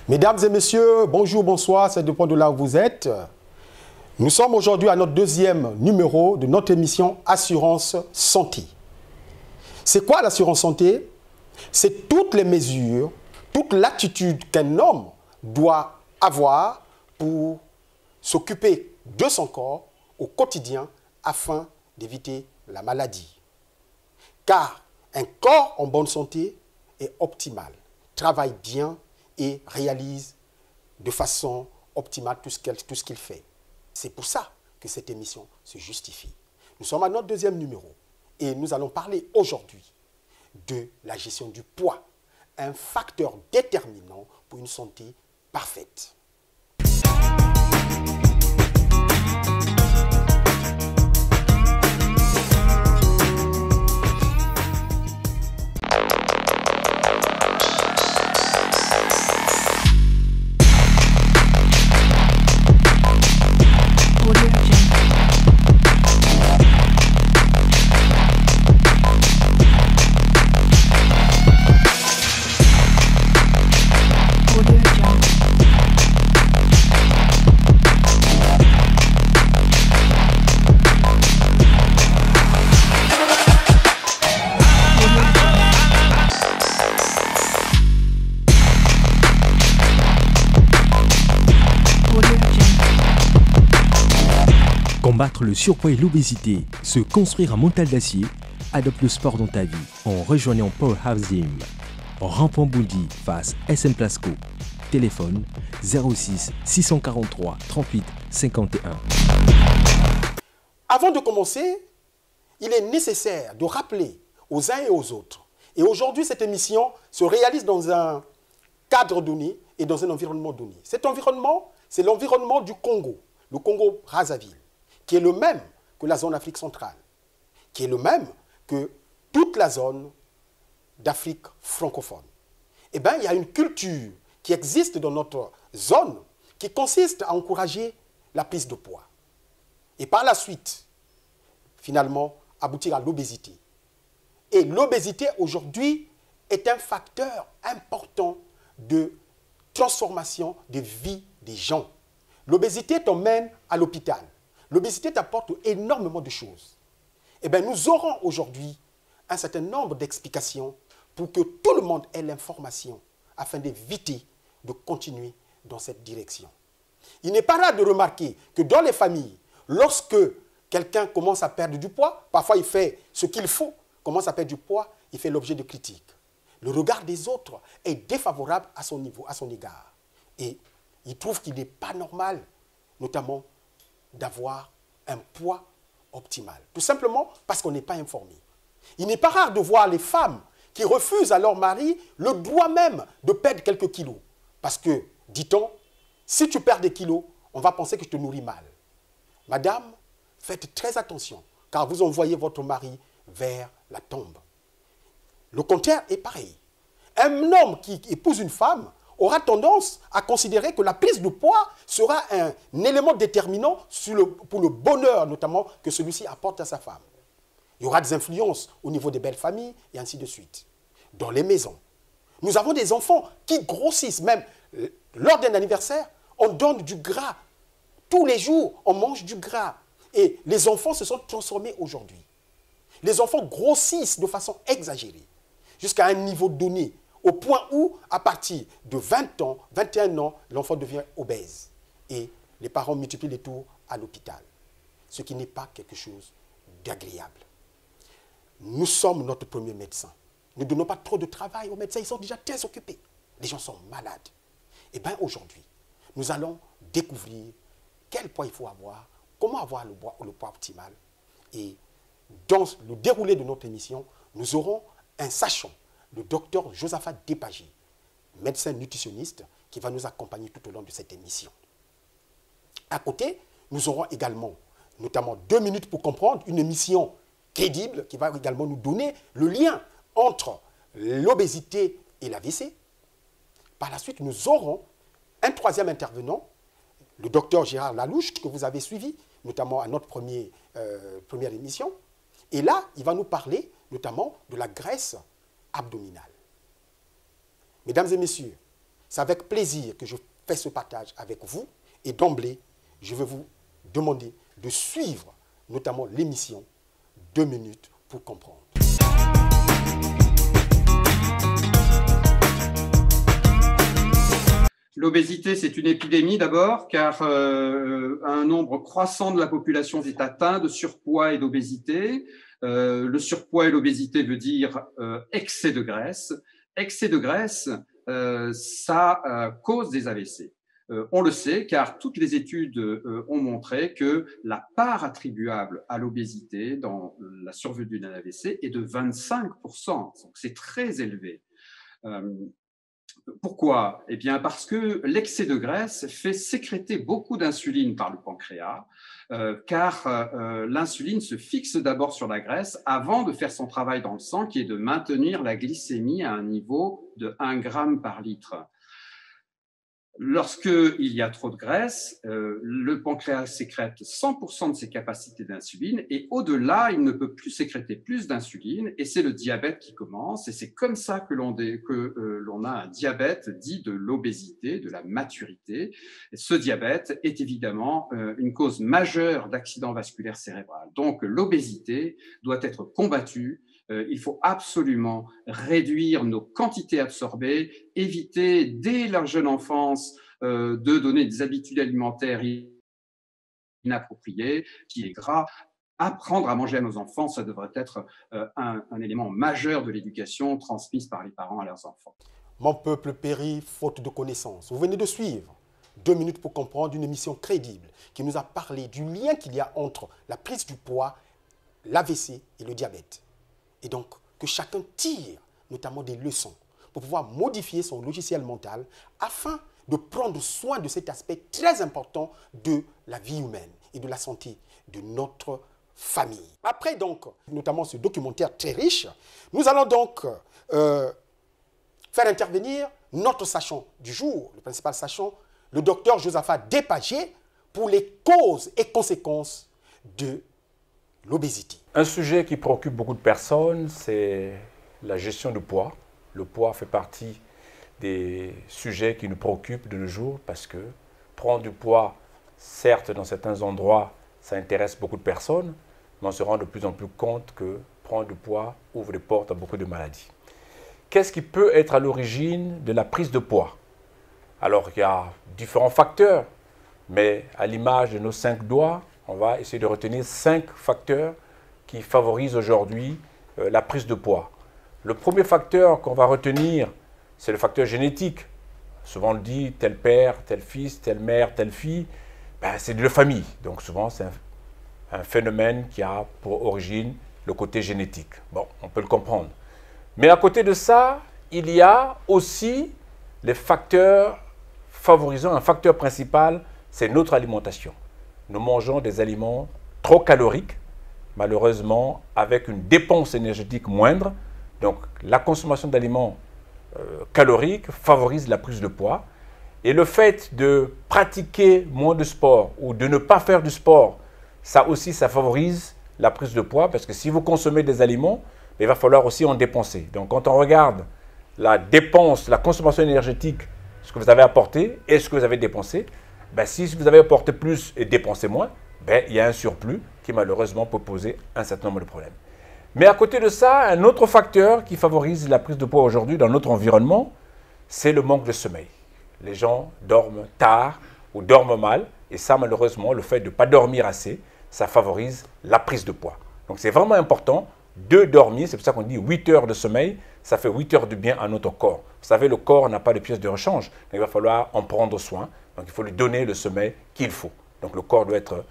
Mesdames et messieurs, bonjour, bonsoir, ça dépend de là où vous êtes. Nous sommes aujourd'hui à notre deuxième numéro de notre émission Assurance Santé. C'est quoi l'assurance santé? C'est toutes les mesures, toute l'attitude qu'un homme doit avoir pour s'occuper de son corps au quotidien afin d'éviter la maladie. Car un corps en bonne santé est optimal, travaille bien et réalise de façon optimale tout ce qu'il fait. C'est pour ça que cette émission se justifie. Nous sommes à notre deuxième numéro et nous allons parler aujourd'hui de la gestion du poids, un facteur déterminant pour une santé parfaite. Combattre le surpoids et l'obésité, se construire un mental d'acier, adopte le sport dans ta vie en rejoignant Powerhouse Gym. Rond-point Bondy face SM Plasco. Téléphone 06 643 38 51. Avant de commencer, il est nécessaire de rappeler aux uns et aux autres. Et aujourd'hui, cette émission se réalise dans un cadre donné et dans un environnement donné. Cet environnement, c'est l'environnement du Congo, le Congo-Brazzaville, qui est le même que la zone Afrique centrale, qui est le même que toute la zone d'Afrique francophone. Eh bien, il y a une culture qui existe dans notre zone qui consiste à encourager la prise de poids. Et par la suite, finalement, aboutir à l'obésité. Et l'obésité, aujourd'hui, est un facteur important de transformation de vie des gens. L'obésité t'emmène à l'hôpital. L'obésité t'apporte énormément de choses. Eh bien, nous aurons aujourd'hui un certain nombre d'explications pour que tout le monde ait l'information afin d'éviter de continuer dans cette direction. Il n'est pas rare de remarquer que dans les familles, lorsque quelqu'un commence à perdre du poids, parfois il fait ce qu'il faut, commence à perdre du poids, il fait l'objet de critiques. Le regard des autres est défavorable à son niveau, à son égard. Et il trouve qu'il n'est pas normal, notamment d'avoir un poids optimal. Tout simplement parce qu'on n'est pas informé. Il n'est pas rare de voir les femmes qui refusent à leur mari le droit même de perdre quelques kilos. Parce que, dit-on, si tu perds des kilos, on va penser que je te nourris mal. Madame, faites très attention, car vous envoyez votre mari vers la tombe. Le contraire est pareil. Un homme qui épouse une femme aura tendance à considérer que la prise de poids sera un élément déterminant pour le bonheur, notamment, que celui-ci apporte à sa femme. Il y aura des influences au niveau des belles familles et ainsi de suite. Dans les maisons, nous avons des enfants qui grossissent. Même lors d'un anniversaire, on donne du gras. Tous les jours, on mange du gras. Et les enfants se sont transformés aujourd'hui. Les enfants grossissent de façon exagérée, jusqu'à un niveau donné, au point où, à partir de 20 ans, 21 ans, l'enfant devient obèse. Et les parents multiplient les tours à l'hôpital. Ce qui n'est pas quelque chose d'agréable. Nous sommes notre premier médecin. Ne donnons pas trop de travail aux médecins, ils sont déjà très occupés. Les gens sont malades. Et bien aujourd'hui, nous allons découvrir quel poids il faut avoir, comment avoir le poids optimal. Et dans le déroulé de notre émission, nous aurons un sachant, le docteur Josaphat Depagé, médecin nutritionniste, qui va nous accompagner tout au long de cette émission. À côté, nous aurons également, notamment 2 minutes pour comprendre, une émission crédible qui va également nous donner le lien entre l'obésité et l'AVC. Par la suite, nous aurons un troisième intervenant, le docteur Gérard Lalouche, que vous avez suivi, notamment à notre première émission. Et là, il va nous parler notamment de la graisse abdominale. Mesdames et messieurs, c'est avec plaisir que je fais ce partage avec vous. Et d'emblée, je vais vous demander de suivre notamment l'émission 2 minutes pour comprendre. L'obésité, c'est une épidémie d'abord, car un nombre croissant de la population est atteint de surpoids et d'obésité. Le surpoids et l'obésité veut dire excès de graisse. Excès de graisse, ça cause des AVC. On le sait, car toutes les études ont montré que la part attribuable à l'obésité dans la survenue d'un AVC est de 25%. Donc c'est très élevé. Pourquoi? Eh bien, parce que l'excès de graisse fait sécréter beaucoup d'insuline par le pancréas, car l'insuline se fixe d'abord sur la graisse avant de faire son travail dans le sang, qui est de maintenir la glycémie à un niveau de 1 gramme par litre. Lorsqu'il y a trop de graisse, le pancréas sécrète 100% de ses capacités d'insuline et au-delà, il ne peut plus sécréter plus d'insuline et c'est le diabète qui commence et c'est comme ça que l'on a un diabète dit de l'obésité, de la maturité. Et ce diabète est évidemment une cause majeure d'accident vasculaire cérébral. Donc l'obésité doit être combattue. Il faut absolument réduire nos quantités absorbées, éviter dès la jeune enfance de donner des habitudes alimentaires inappropriées, qui est gras. Apprendre à manger à nos enfants, ça devrait être un élément majeur de l'éducation transmise par les parents à leurs enfants. Mon peuple périt faute de connaissances. Vous venez de suivre 2 minutes pour comprendre une émission crédible qui nous a parlé du lien qu'il y a entre la prise du poids, l'AVC et le diabète. Et donc, que chacun tire notamment des leçons pour pouvoir modifier son logiciel mental afin de prendre soin de cet aspect très important de la vie humaine et de la santé de notre famille. Après donc, notamment ce documentaire très riche, nous allons donc faire intervenir notre sachant du jour, le principal sachant, le docteur Josaphat Despagier, pour les causes et conséquences de l'obésité. Un sujet qui préoccupe beaucoup de personnes, c'est la gestion du poids. Le poids fait partie des sujets qui nous préoccupent de nos jours parce que prendre du poids, certes, dans certains endroits, ça intéresse beaucoup de personnes, mais on se rend de plus en plus compte que prendre du poids ouvre les portes à beaucoup de maladies. Qu'est-ce qui peut être à l'origine de la prise de poids? Alors, il y a différents facteurs, mais à l'image de nos 5 doigts, on va essayer de retenir 5 facteurs qui favorisent aujourd'hui la prise de poids. Le premier facteur qu'on va retenir, c'est le facteur génétique. Souvent on le dit, tel père, tel fils, telle mère, telle fille, c'est de la famille. Donc souvent c'est un phénomène qui a pour origine le côté génétique. Bon, on peut le comprendre. Mais à côté de ça, il y a aussi les facteurs favorisant. Un facteur principal, c'est notre alimentation. Nous mangeons des aliments trop caloriques, malheureusement, avec une dépense énergétique moindre. Donc, la consommation d'aliments caloriques favorise la prise de poids. Et le fait de pratiquer moins de sport ou de ne pas faire du sport, ça aussi, ça favorise la prise de poids parce que si vous consommez des aliments, il va falloir aussi en dépenser. Donc, quand on regarde la dépense, la consommation énergétique, ce que vous avez apporté et ce que vous avez dépensé, si vous avez apporté plus et dépensé moins, il y a un surplus qui malheureusement peut poser un certain nombre de problèmes. Mais à côté de ça, un autre facteur qui favorise la prise de poids aujourd'hui dans notre environnement, c'est le manque de sommeil. Les gens dorment tard ou dorment mal et ça malheureusement, le fait de ne pas dormir assez, ça favorise la prise de poids. Donc c'est vraiment important de dormir, c'est pour ça qu'on dit 8 heures de sommeil, ça fait 8 heures de bien à notre corps. Vous savez, le corps n'a pas de pièce de rechange, donc il va falloir en prendre soin. Donc, il faut lui donner le sommeil qu'il faut. Donc, le corps doit être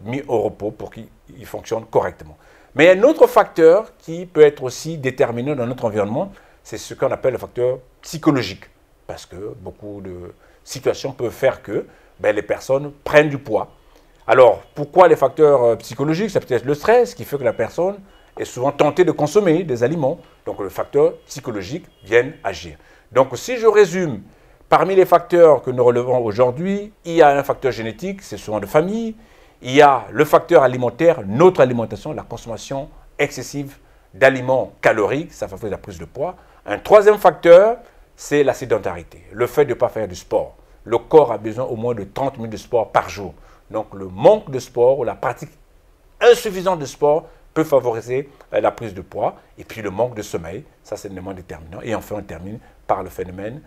mis au repos pour qu'il fonctionne correctement. Mais il y a un autre facteur qui peut être aussi déterminant dans notre environnement, c'est ce qu'on appelle le facteur psychologique. Parce que beaucoup de situations peuvent faire que les personnes prennent du poids. Alors, pourquoi les facteurs psychologiques? C'est peut-être le stress qui fait que la personne est souvent tentée de consommer des aliments. Donc, le facteur psychologique vient agir. Donc, si je résume, parmi les facteurs que nous relevons aujourd'hui, il y a un facteur génétique, c'est souvent de famille. Il y a le facteur alimentaire, notre alimentation, la consommation excessive d'aliments caloriques, ça favorise la prise de poids. Un troisième facteur, c'est la sédentarité, le fait de ne pas faire du sport. Le corps a besoin au moins de 30 minutes de sport par jour. Donc le manque de sport ou la pratique insuffisante de sport peut favoriser la prise de poids. Et puis le manque de sommeil, ça c'est l'élément déterminant. Et enfin on termine par le phénomène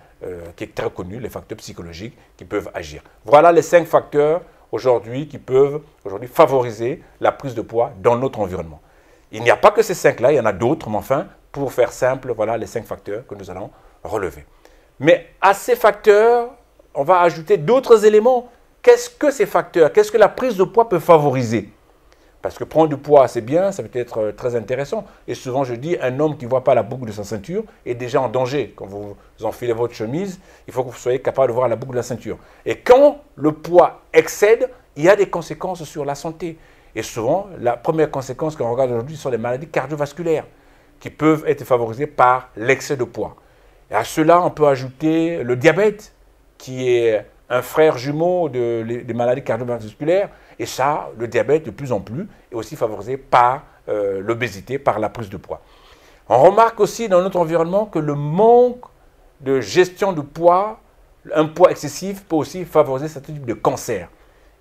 qui est très connu, les facteurs psychologiques qui peuvent agir. Voilà les 5 facteurs aujourd'hui qui peuvent favoriser la prise de poids dans notre environnement. Il n'y a pas que ces 5-là, il y en a d'autres, mais enfin, pour faire simple, voilà les 5 facteurs que nous allons relever. Mais à ces facteurs, on va ajouter d'autres éléments. Qu'est-ce que ces facteurs? Qu'est-ce que la prise de poids peut favoriser? Parce que prendre du poids, c'est bien, ça peut être très intéressant. Et souvent, je dis, un homme qui ne voit pas la boucle de sa ceinture est déjà en danger. Quand vous enfilez votre chemise, il faut que vous soyez capable de voir la boucle de la ceinture. Et quand le poids excède, il y a des conséquences sur la santé. Et souvent, la première conséquence qu'on regarde aujourd'hui sont les maladies cardiovasculaires qui peuvent être favorisées par l'excès de poids. Et à cela, on peut ajouter le diabète, qui est un frère jumeau des maladies cardiovasculaires. Et ça, le diabète, de plus en plus, est aussi favorisé par l'obésité, par la prise de poids. On remarque aussi dans notre environnement que le manque de gestion du poids, un poids excessif, peut aussi favoriser certains types de cancers.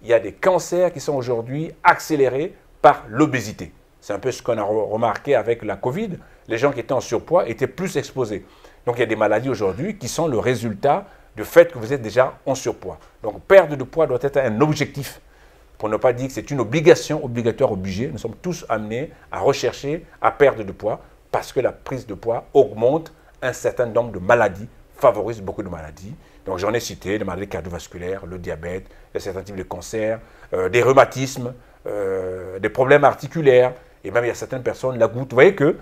Il y a des cancers qui sont aujourd'hui accélérés par l'obésité. C'est un peu ce qu'on a remarqué avec la Covid. Les gens qui étaient en surpoids étaient plus exposés. Donc il y a des maladies aujourd'hui qui sont le résultat du fait que vous êtes déjà en surpoids. Donc perdre de poids doit être un objectif. Pour ne pas dire que c'est une obligation obligatoire, obligée. Nous sommes tous amenés à rechercher à perdre de poids parce que la prise de poids augmente un certain nombre de maladies, favorise beaucoup de maladies. Donc j'en ai cité, les maladies cardiovasculaires, le diabète, certains types de cancers, des rhumatismes, des problèmes articulaires, et même il y a certaines personnes, la goutte. Vous voyez que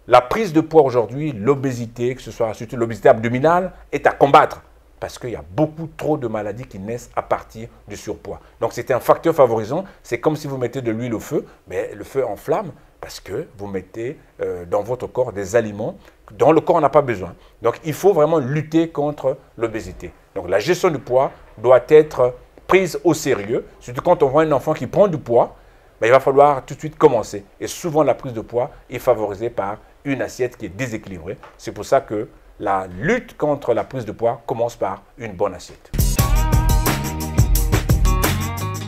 la prise de poids aujourd'hui, l'obésité, que ce soit surtout l'obésité abdominale, est à combattre. Parce qu'il y a beaucoup trop de maladies qui naissent à partir du surpoids. Donc c'est un facteur favorisant. C'est comme si vous mettez de l'huile au feu, mais le feu enflamme parce que vous mettez dans votre corps des aliments dont le corps n'a pas besoin. Donc il faut vraiment lutter contre l'obésité. Donc la gestion du poids doit être prise au sérieux. Surtout quand on voit un enfant qui prend du poids, ben, il va falloir tout de suite commencer. Et souvent la prise de poids est favorisée par une assiette qui est déséquilibrée. C'est pour ça que la lutte contre la prise de poids commence par une bonne assiette.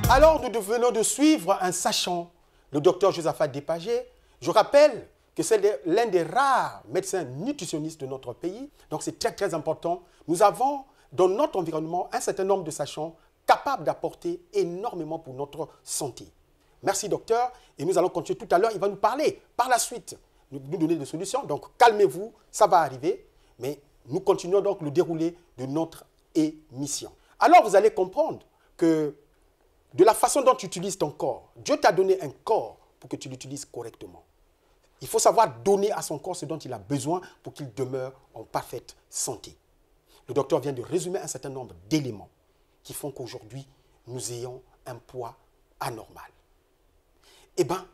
Alors, nous venons de suivre un sachant, le docteur Josaphat Dépagé. Je rappelle que c'est l'un des rares médecins nutritionnistes de notre pays. Donc, c'est très, très important. Nous avons dans notre environnement un certain nombre de sachants capables d'apporter énormément pour notre santé. Merci, docteur. Et nous allons continuer tout à l'heure. Il va nous parler par la suite, nous donner des solutions. Donc, calmez-vous, ça va arriver. Mais nous continuons donc le déroulé de notre émission. Alors, vous allez comprendre que de la façon dont tu utilises ton corps, Dieu t'a donné un corps pour que tu l'utilises correctement. Il faut savoir donner à son corps ce dont il a besoin pour qu'il demeure en parfaite santé. Le docteur vient de résumer un certain nombre d'éléments qui font qu'aujourd'hui, nous ayons un poids anormal. Eh bien,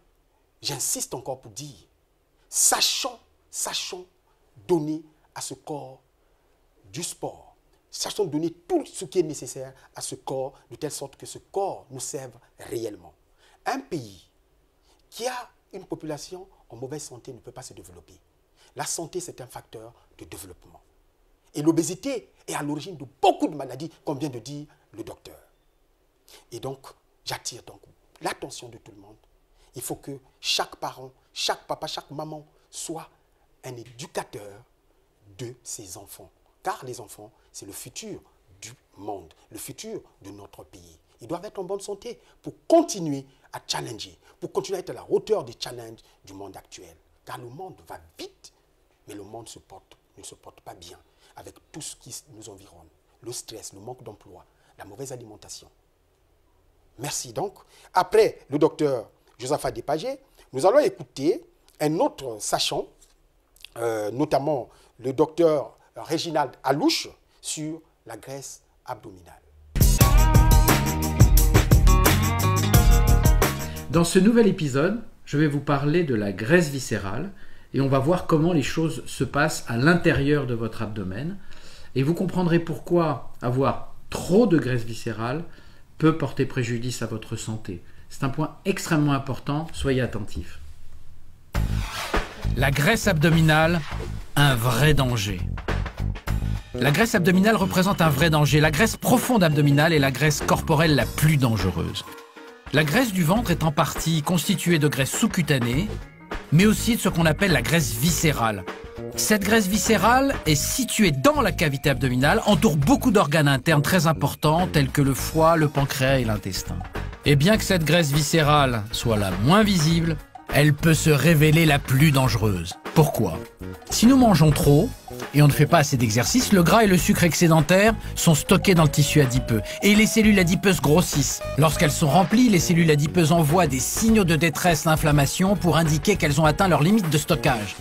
j'insiste encore pour dire, sachons donner à ce corps du sport. Sachons donner tout ce qui est nécessaire à ce corps, de telle sorte que ce corps nous serve réellement. Un pays qui a une population en mauvaise santé ne peut pas se développer. La santé, c'est un facteur de développement. Et l'obésité est à l'origine de beaucoup de maladies, comme vient de dire le docteur. Et donc, j'attire donc l'attention de tout le monde. Il faut que chaque parent, chaque papa, chaque maman soit un éducateur de ses enfants. Car les enfants, c'est le futur du monde, le futur de notre pays. Ils doivent être en bonne santé pour continuer à challenger, pour continuer à être à la hauteur des challenges du monde actuel. Car le monde va vite, mais le monde ne se porte pas bien avec tout ce qui nous environne. Le stress, le manque d'emploi, la mauvaise alimentation. Merci donc. Après le docteur Josaphat Dépagé, nous allons écouter un autre sachant, notamment le docteur Réginald Alouche, sur la graisse abdominale. Dans ce nouvel épisode, je vais vous parler de la graisse viscérale et on va voir comment les choses se passent à l'intérieur de votre abdomen. Et vous comprendrez pourquoi avoir trop de graisse viscérale peut porter préjudice à votre santé. C'est un point extrêmement important, soyez attentifs. La graisse abdominale, un vrai danger. La graisse abdominale représente un vrai danger. La graisse profonde abdominale est la graisse corporelle la plus dangereuse. La graisse du ventre est en partie constituée de graisse sous-cutanée, mais aussi de ce qu'on appelle la graisse viscérale. Cette graisse viscérale est située dans la cavité abdominale, entoure beaucoup d'organes internes très importants tels que le foie, le pancréas et l'intestin. Et bien que cette graisse viscérale soit la moins visible, elle peut se révéler la plus dangereuse. Pourquoi? Si nous mangeons trop et on ne fait pas assez d'exercice, le gras et le sucre excédentaire sont stockés dans le tissu adipeux et les cellules adipeuses grossissent. Lorsqu'elles sont remplies, les cellules adipeuses envoient des signaux de détresse d'inflammation pour indiquer qu'elles ont atteint leur limite de stockage.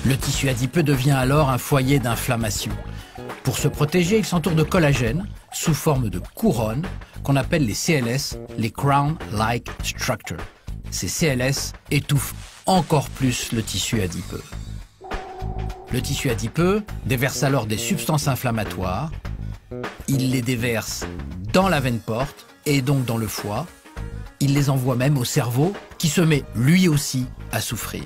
Le tissu adipeux devient alors un foyer d'inflammation. Pour se protéger, il s'entoure de collagène sous forme de couronne qu'on appelle les CLS, les Crown-like Structures. Ces CLS étouffent encore plus le tissu adipeux. Le tissu adipeux déverse alors des substances inflammatoires. Il les déverse dans la veine porte et donc dans le foie. Il les envoie même au cerveau qui se met lui aussi à souffrir.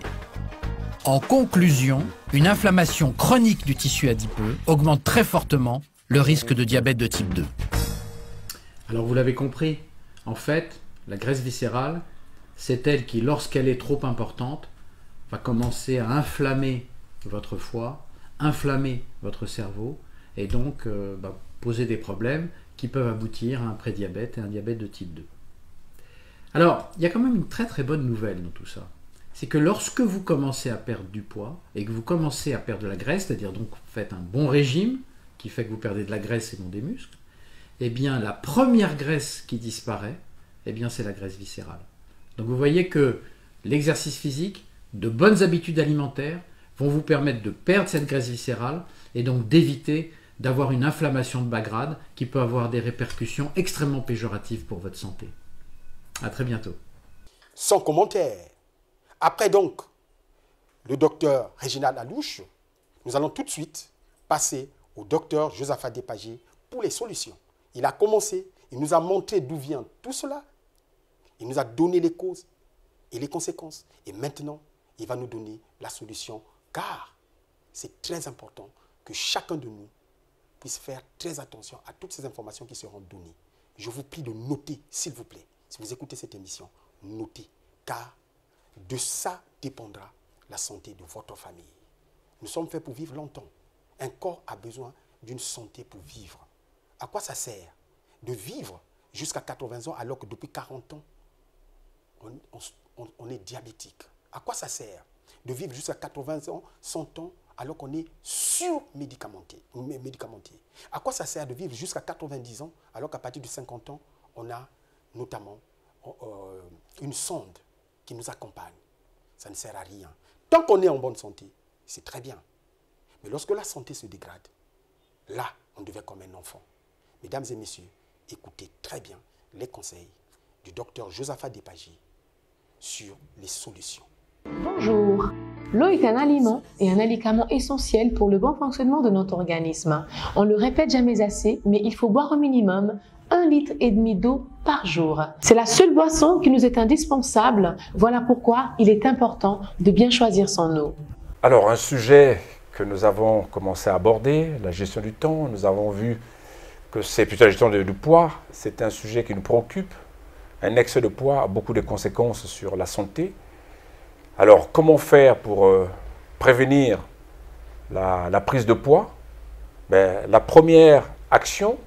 En conclusion, une inflammation chronique du tissu adipeux augmente très fortement le risque de diabète de type 2. Alors vous l'avez compris, en fait, la graisse viscérale, c'est elle qui, lorsqu'elle est trop importante, va commencer à inflammer votre foie, inflammer votre cerveau et donc poser des problèmes qui peuvent aboutir à un prédiabète et un diabète de type 2. Alors, il y a quand même une très très bonne nouvelle dans tout ça. C'est que lorsque vous commencez à perdre du poids et que vous commencez à perdre de la graisse, c'est-à-dire donc vous faites un bon régime qui fait que vous perdez de la graisse et non des muscles, eh bien la première graisse qui disparaît, eh bien c'est la graisse viscérale. Donc vous voyez que l'exercice physique, de bonnes habitudes alimentaires vont vous permettre de perdre cette graisse viscérale et donc d'éviter d'avoir une inflammation de bas grade qui peut avoir des répercussions extrêmement péjoratives pour votre santé. À très bientôt. Sans commentaire. Après donc le docteur Réginald Alouche, nous allons tout de suite passer au docteur Josaphat Despagé pour les solutions. Il a commencé, il nous a montré d'où vient tout cela, il nous a donné les causes et les conséquences. Et maintenant, il va nous donner la solution, car c'est très important que chacun de nous puisse faire très attention à toutes ces informations qui seront données. Je vous prie de noter, s'il vous plaît, si vous écoutez cette émission, notez, car de ça dépendra la santé de votre famille. Nous sommes faits pour vivre longtemps. Un corps a besoin d'une santé pour vivre. À quoi ça sert de vivre jusqu'à 80 ans alors que depuis 40 ans, on est diabétique? À quoi ça sert de vivre jusqu'à 80 ans, 100 ans alors qu'on est surmédicamenté? À quoi ça sert de vivre jusqu'à 90 ans alors qu'à partir de 50 ans, on a notamment une sonde qui nous accompagne? Ça ne sert à rien. Tant qu'on est en bonne santé, c'est très bien. Mais lorsque la santé se dégrade, là, on devient comme un enfant. Mesdames et messieurs, écoutez très bien les conseils du docteur Josaphat Despagé sur les solutions. Bonjour. L'eau est un aliment et un médicament essentiel pour le bon fonctionnement de notre organisme. On ne le répète jamais assez, mais il faut boire au minimum 1,5 litre d'eau par jour. C'est la seule boisson qui nous est indispensable. Voilà pourquoi il est important de bien choisir son eau. Alors, un sujet que nous avons commencé à aborder, la gestion du temps. Nous avons vu que c'est plutôt la gestion du poids. C'est un sujet qui nous préoccupe. Un excès de poids a beaucoup de conséquences sur la santé. Alors, comment faire pour prévenir la prise de poids? La première action,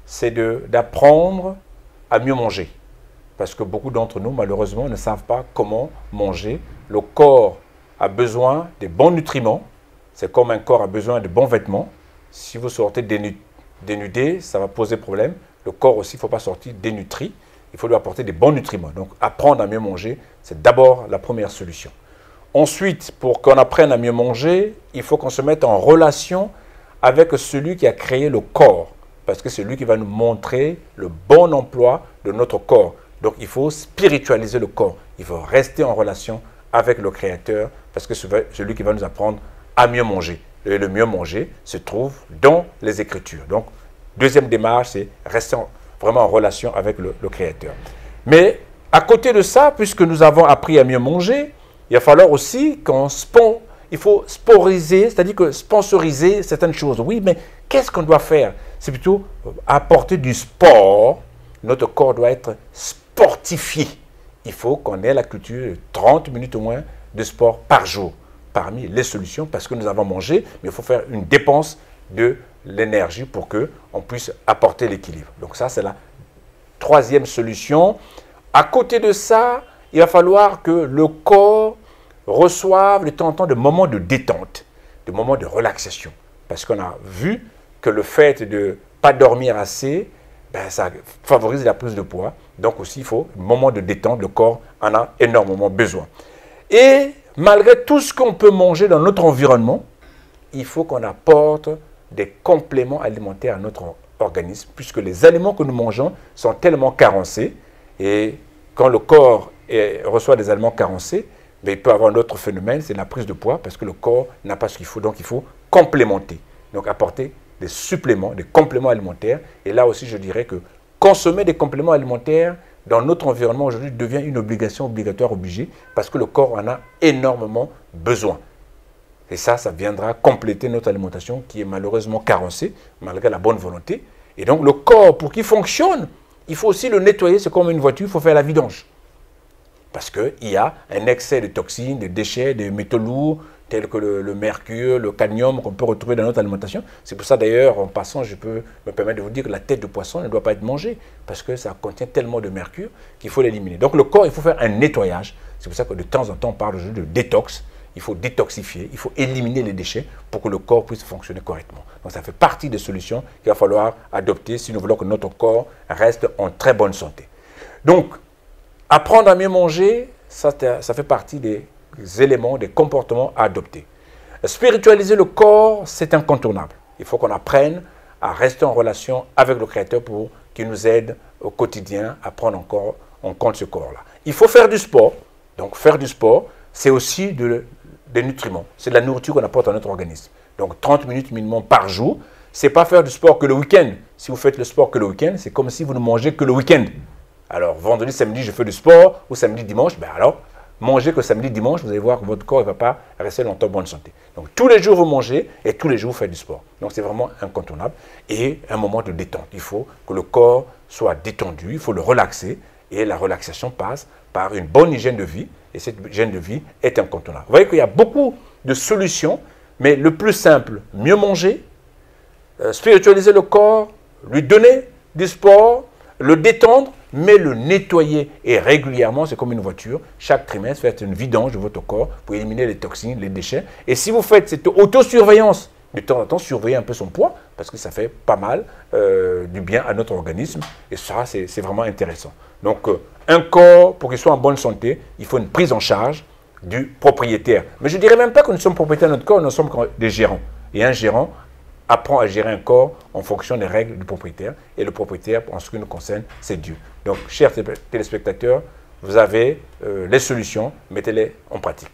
c'est d'apprendre à mieux manger. Parce que beaucoup d'entre nous, malheureusement, ne savent pas comment manger. Le corps a besoin de bons nutriments. C'est comme un corps a besoin de bons vêtements. Si vous sortez dénudé, ça va poser problème. Le corps aussi, il ne faut pas sortir dénutri. Il faut lui apporter des bons nutriments. Donc, apprendre à mieux manger, c'est d'abord la première solution. Ensuite, pour qu'on apprenne à mieux manger, il faut qu'on se mette en relation avec celui qui a créé le corps. Parce que c'est lui qui va nous montrer le bon emploi de notre corps. Donc, il faut spiritualiser le corps. Il faut rester en relation avec le Créateur, parce que c'est celui qui va nous apprendre à mieux manger. Et le mieux manger se trouve dans les Écritures. Donc, deuxième démarche, c'est rester vraiment en relation avec le Créateur. Mais à côté de ça, puisque nous avons appris à mieux manger, il va falloir aussi il faut sponsoriser, c'est-à-dire que sponsoriser certaines choses. Oui, mais qu'est-ce qu'on doit faire? C'est plutôt apporter du sport. Notre corps doit être sportifié. Il faut qu'on ait la culture de 30 minutes au moins de sport par jour. Parmi les solutions, parce que nous avons mangé, mais il faut faire une dépense de l'énergie pour qu'on puisse apporter l'équilibre. Donc ça, c'est la troisième solution. À côté de ça, il va falloir que le corps reçoive de temps en temps des moments de détente, des moments de relaxation. Parce qu'on a vu que le fait de ne pas dormir assez, ben, ça favorise la prise de poids. Donc aussi, il faut un moment de détente. Le corps en a énormément besoin. Et malgré tout ce qu'on peut manger dans notre environnement, il faut qu'on apporte des compléments alimentaires à notre organisme, puisque les aliments que nous mangeons sont tellement carencés. Et quand le corps reçoit des aliments carencés, ben, il peut avoir un autre phénomène, c'est la prise de poids, parce que le corps n'a pas ce qu'il faut. Donc il faut complémenter. Donc apporter des suppléments, des compléments alimentaires. Et là aussi, je dirais que consommer des compléments alimentaires dans notre environnement aujourd'hui devient une obligation obligatoire obligée parce que le corps en a énormément besoin. Et ça viendra compléter notre alimentation qui est malheureusement carencée, malgré la bonne volonté. Et donc le corps, pour qu'il fonctionne, il faut aussi le nettoyer. C'est comme une voiture, il faut faire la vidange. Parce qu'il y a un excès de toxines, de déchets, de métaux lourds, tels que le mercure, le cadmium qu'on peut retrouver dans notre alimentation. C'est pour ça d'ailleurs, en passant, je peux me permettre de vous dire que la tête de poisson ne doit pas être mangée parce que ça contient tellement de mercure qu'il faut l'éliminer. Donc le corps, il faut faire un nettoyage. C'est pour ça que de temps en temps, on parle de détox. Il faut détoxifier, il faut éliminer les déchets pour que le corps puisse fonctionner correctement. Donc ça fait partie des solutions qu'il va falloir adopter si nous voulons que notre corps reste en très bonne santé. Donc, apprendre à mieux manger, ça fait partie des éléments, des comportements à adopter. Spiritualiser le corps, c'est incontournable. Il faut qu'on apprenne à rester en relation avec le Créateur pour qu'il nous aide au quotidien à prendre encore en compte ce corps-là. Il faut faire du sport. Donc faire du sport, c'est aussi des nutriments. C'est de la nourriture qu'on apporte à notre organisme. Donc 30 minutes minimum par jour. Ce n'est pas faire du sport que le week-end. Si vous faites le sport que le week-end, c'est comme si vous ne mangez que le week-end. Alors vendredi, samedi, je fais du sport, ou samedi, dimanche, ben alors mangez que samedi, dimanche, vous allez voir que votre corps ne va pas rester longtemps en bonne santé. Donc tous les jours, vous mangez et tous les jours, vous faites du sport. Donc c'est vraiment incontournable. Et un moment de détente. Il faut que le corps soit détendu, il faut le relaxer. Et la relaxation passe par une bonne hygiène de vie. Et cette hygiène de vie est incontournable. Vous voyez qu'il y a beaucoup de solutions, mais le plus simple, mieux manger, spiritualiser le corps, lui donner du sport, le détendre, mais le nettoyer. Et régulièrement, c'est comme une voiture. Chaque trimestre, faites une vidange de votre corps pour éliminer les toxines, les déchets. Et si vous faites cette autosurveillance, de temps en temps, surveillez un peu son poids, parce que ça fait pas mal du bien à notre organisme. Et ça, c'est vraiment intéressant. Donc, un corps, pour qu'il soit en bonne santé, il faut une prise en charge du propriétaire. Mais je ne dirais même pas que nous sommes propriétaires de notre corps, nous sommes des gérants. Et un gérant apprend à gérer un corps en fonction des règles du propriétaire. Et le propriétaire, en ce qui nous concerne, c'est Dieu. Donc, chers téléspectateurs, vous avez les solutions, mettez-les en pratique.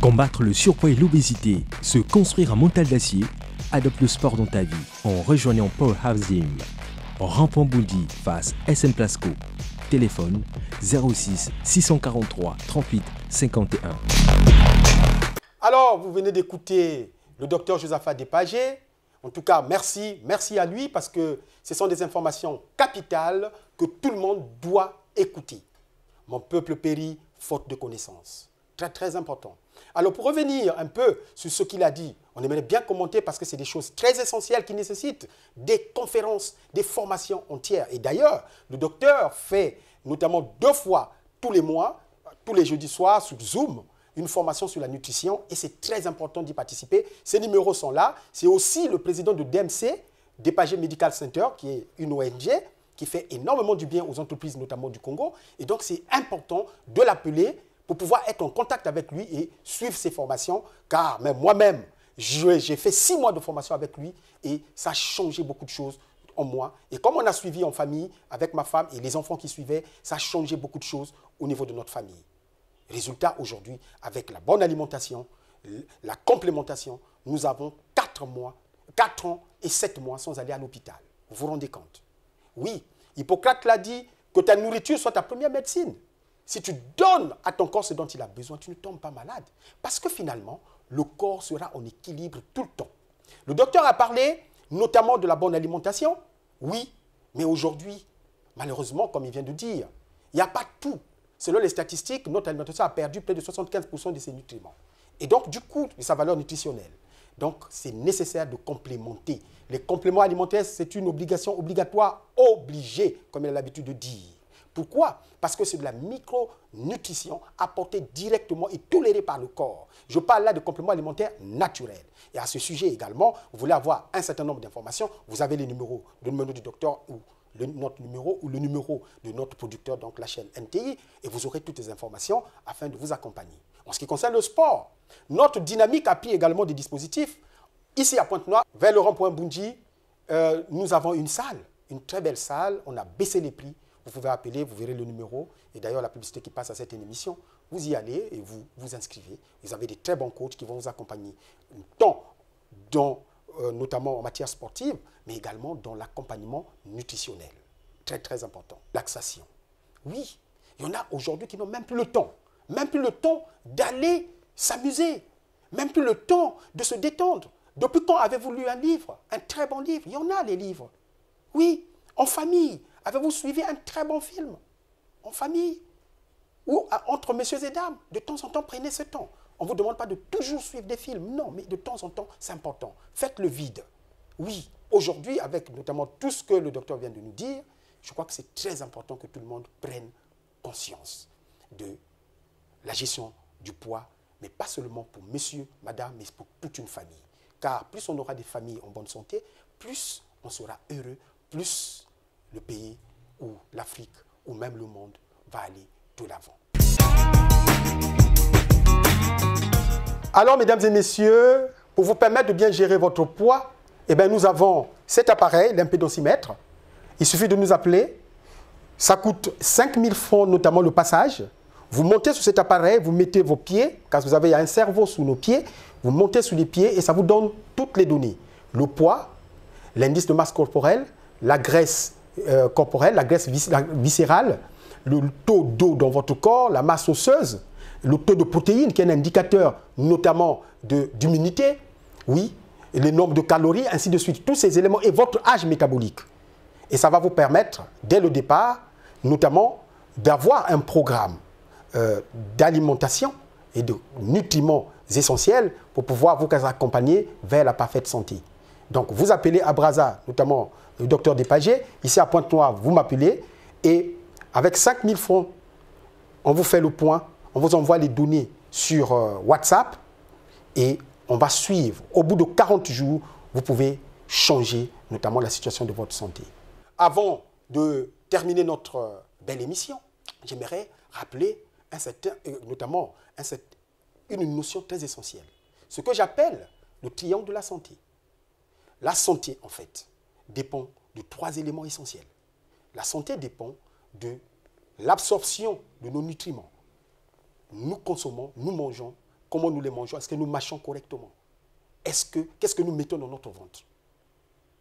Combattre le surpoids et l'obésité, se construire un mental d'acier, adopte le sport dans ta vie en rejoignant Powerhouse Gym. Rampant-Bouildi face SM Plasco. Téléphone 06 643 38 51. Alors, vous venez d'écouter le docteur Josaphat Despagé. En tout cas, merci à lui parce que ce sont des informations capitales que tout le monde doit écouter. Mon peuple périt faute de connaissances. Très, très important. Alors, pour revenir un peu sur ce qu'il a dit, on aimerait bien commenter parce que c'est des choses très essentielles qui nécessitent des conférences, des formations entières. Et d'ailleurs, le docteur fait notamment 2 fois tous les mois, tous les jeudis soirs sur Zoom, une formation sur la nutrition et c'est très important d'y participer. Ces numéros sont là. C'est aussi le président de DMC, Dépagé Medical Center, qui est une ONG qui fait énormément du bien aux entreprises, notamment du Congo. Et donc, c'est important de l'appeler pour pouvoir être en contact avec lui et suivre ses formations. Car même moi-même, j'ai fait 6 mois de formation avec lui et ça a changé beaucoup de choses en moi. Et comme on a suivi en famille avec ma femme et les enfants qui suivaient, ça a changé beaucoup de choses au niveau de notre famille. Résultat, aujourd'hui, avec la bonne alimentation, la complémentation, nous avons 4 ans et 7 mois sans aller à l'hôpital. Vous vous rendez compte? Oui, Hippocrate l'a dit, que ta nourriture soit ta première médecine. Si tu donnes à ton corps ce dont il a besoin, tu ne tombes pas malade. Parce que finalement, le corps sera en équilibre tout le temps. Le docteur a parlé notamment de la bonne alimentation. Oui, mais aujourd'hui, malheureusement, comme il vient de dire, il n'y a pas tout. Selon les statistiques, notre alimentation a perdu près de 75% de ses nutriments. Et donc, du coup, de sa valeur nutritionnelle. Donc, c'est nécessaire de complémenter. Les compléments alimentaires, c'est une obligation obligatoire, obligée, comme il a l'habitude de dire. Pourquoi? Parce que c'est de la micronutrition apportée directement et tolérée par le corps. Je parle là de compléments alimentaires naturels. Et à ce sujet également, vous voulez avoir un certain nombre d'informations, vous avez les numéros, le numéro du docteur ou notre numéro ou le numéro de notre producteur, donc la chaîne NTI, et vous aurez toutes les informations afin de vous accompagner. En ce qui concerne le sport, notre dynamique appuie également des dispositifs. Ici à Pointe-Noire, vers le rond-point Bunji, nous avons une salle, une très belle salle. On a baissé les prix. Vous pouvez appeler, vous verrez le numéro. Et d'ailleurs, la publicité qui passe à cette émission, vous y allez et vous vous inscrivez. Vous avez des très bons coachs qui vont vous accompagner, tant notamment en matière sportive, mais également dans l'accompagnement nutritionnel. Très, très important. Laxation. Oui, il y en a aujourd'hui qui n'ont même plus le temps. Même plus le temps d'aller s'amuser. Même plus le temps de se détendre. Depuis quand avez-vous lu un livre? Un très bon livre. Il y en a, les livres. Oui, en famille. Avez-vous suivi un très bon film? En famille. Ou entre messieurs et dames. De temps en temps, prenez ce temps. On ne vous demande pas de toujours suivre des films. Non, mais de temps en temps, c'est important. Faites le vide. Oui, aujourd'hui, avec notamment tout ce que le docteur vient de nous dire, je crois que c'est très important que tout le monde prenne conscience de la gestion du poids, mais pas seulement pour monsieur, madame, mais pour toute une famille. Car plus on aura des familles en bonne santé, plus on sera heureux, plus le pays ou l'Afrique ou même le monde va aller de l'avant. Alors, mesdames et messieurs, pour vous permettre de bien gérer votre poids, eh bien, nous avons cet appareil, l'impédocimètre. Il suffit de nous appeler. Ça coûte 5 000 francs, notamment le passage. Vous montez sur cet appareil, vous mettez vos pieds, car vous avez un cerveau sous nos pieds. Vous montez sur les pieds et ça vous donne toutes les données. Le poids, l'indice de masse corporelle, la graisse corporelle, la graisse viscérale, le taux d'eau dans votre corps, la masse osseuse, le taux de protéines qui est un indicateur notamment d'immunité, oui, et le nombre de calories, ainsi de suite, tous ces éléments et votre âge métabolique. Et ça va vous permettre, dès le départ, notamment, d'avoir un programme d'alimentation et de nutriments essentiels pour pouvoir vous accompagner vers la parfaite santé. Donc, vous appelez à Brazza, notamment le docteur Dépagé, ici à Pointe-Noire, vous m'appelez, et avec 5 000 francs, on vous fait le point, on vous envoie les données sur WhatsApp, et on va suivre. Au bout de 40 jours, vous pouvez changer notamment la situation de votre santé. Avant de terminer notre belle émission, j'aimerais rappeler une notion très essentielle. Ce que j'appelle le triangle de la santé. La santé, en fait, dépend de 3 éléments essentiels. La santé dépend de l'absorption de nos nutriments. Nous consommons, nous mangeons, comment nous les mangeons, est-ce que nous mâchons correctement? Qu'est-ce que nous mettons dans notre ventre?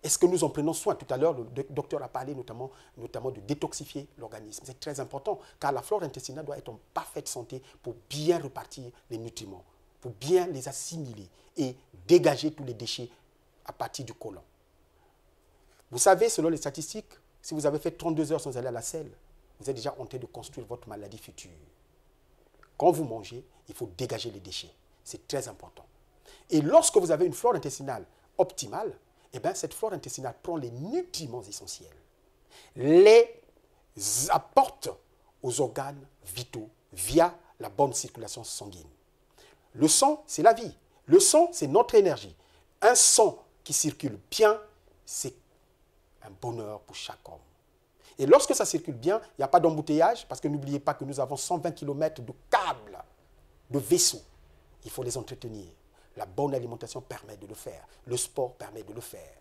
Est-ce que nous en prenons soin? Tout à l'heure, le docteur a parlé notamment de détoxifier l'organisme. C'est très important, car la flore intestinale doit être en parfaite santé pour bien repartir les nutriments, pour bien les assimiler et dégager tous les déchets à partir du côlon. Vous savez, selon les statistiques, si vous avez fait 32 heures sans aller à la selle, vous êtes déjà en train de construire votre maladie future. Quand vous mangez, il faut dégager les déchets. C'est très important. Et lorsque vous avez une flore intestinale optimale, eh bien, cette flore intestinale prend les nutriments essentiels, les apporte aux organes vitaux via la bonne circulation sanguine. Le sang, c'est la vie. Le sang, c'est notre énergie. Un sang qui circule bien, c'est un bonheur pour chaque homme. Et lorsque ça circule bien, il n'y a pas d'embouteillage, parce que n'oubliez pas que nous avons 120 km de câbles, de vaisseaux. Il faut les entretenir. La bonne alimentation permet de le faire. Le sport permet de le faire.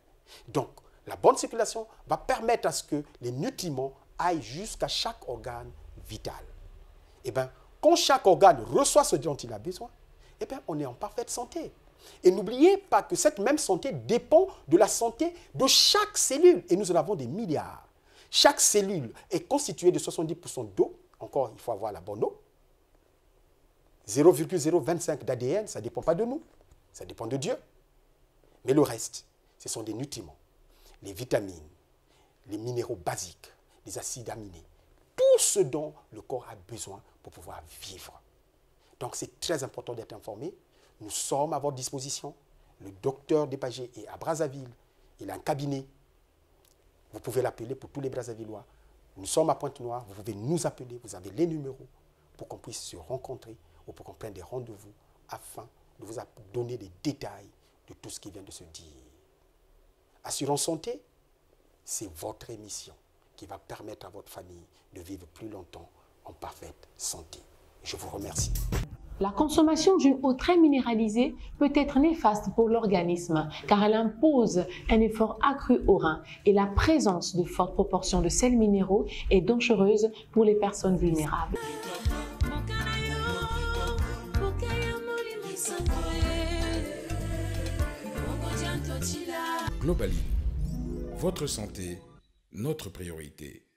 Donc, la bonne circulation va permettre à ce que les nutriments aillent jusqu'à chaque organe vital. Et bien, quand chaque organe reçoit ce dont il a besoin, eh bien, on est en parfaite santé. Et n'oubliez pas que cette même santé dépend de la santé de chaque cellule. Et nous en avons des milliards. Chaque cellule est constituée de 70% d'eau. Encore, il faut avoir la bonne eau. 0,025 d'ADN, ça ne dépend pas de nous. Ça dépend de Dieu. Mais le reste, ce sont des nutriments. Les vitamines, les minéraux basiques, les acides aminés. Tout ce dont le corps a besoin pour pouvoir vivre. Donc, c'est très important d'être informé. Nous sommes à votre disposition. Le docteur Despagé est à Brazzaville. Il a un cabinet. Vous pouvez l'appeler pour tous les Brazzavillois. Nous sommes à Pointe-Noire. Vous pouvez nous appeler. Vous avez les numéros pour qu'on puisse se rencontrer ou pour qu'on prenne des rendez-vous afin de vous donner des détails de tout ce qui vient de se dire. Assurance Santé, c'est votre émission qui va permettre à votre famille de vivre plus longtemps en parfaite santé. Je vous remercie. La consommation d'une eau très minéralisée peut être néfaste pour l'organisme car elle impose un effort accru aux reins et la présence de fortes proportions de sels minéraux est dangereuse pour les personnes vulnérables. Globaline, votre santé, notre priorité.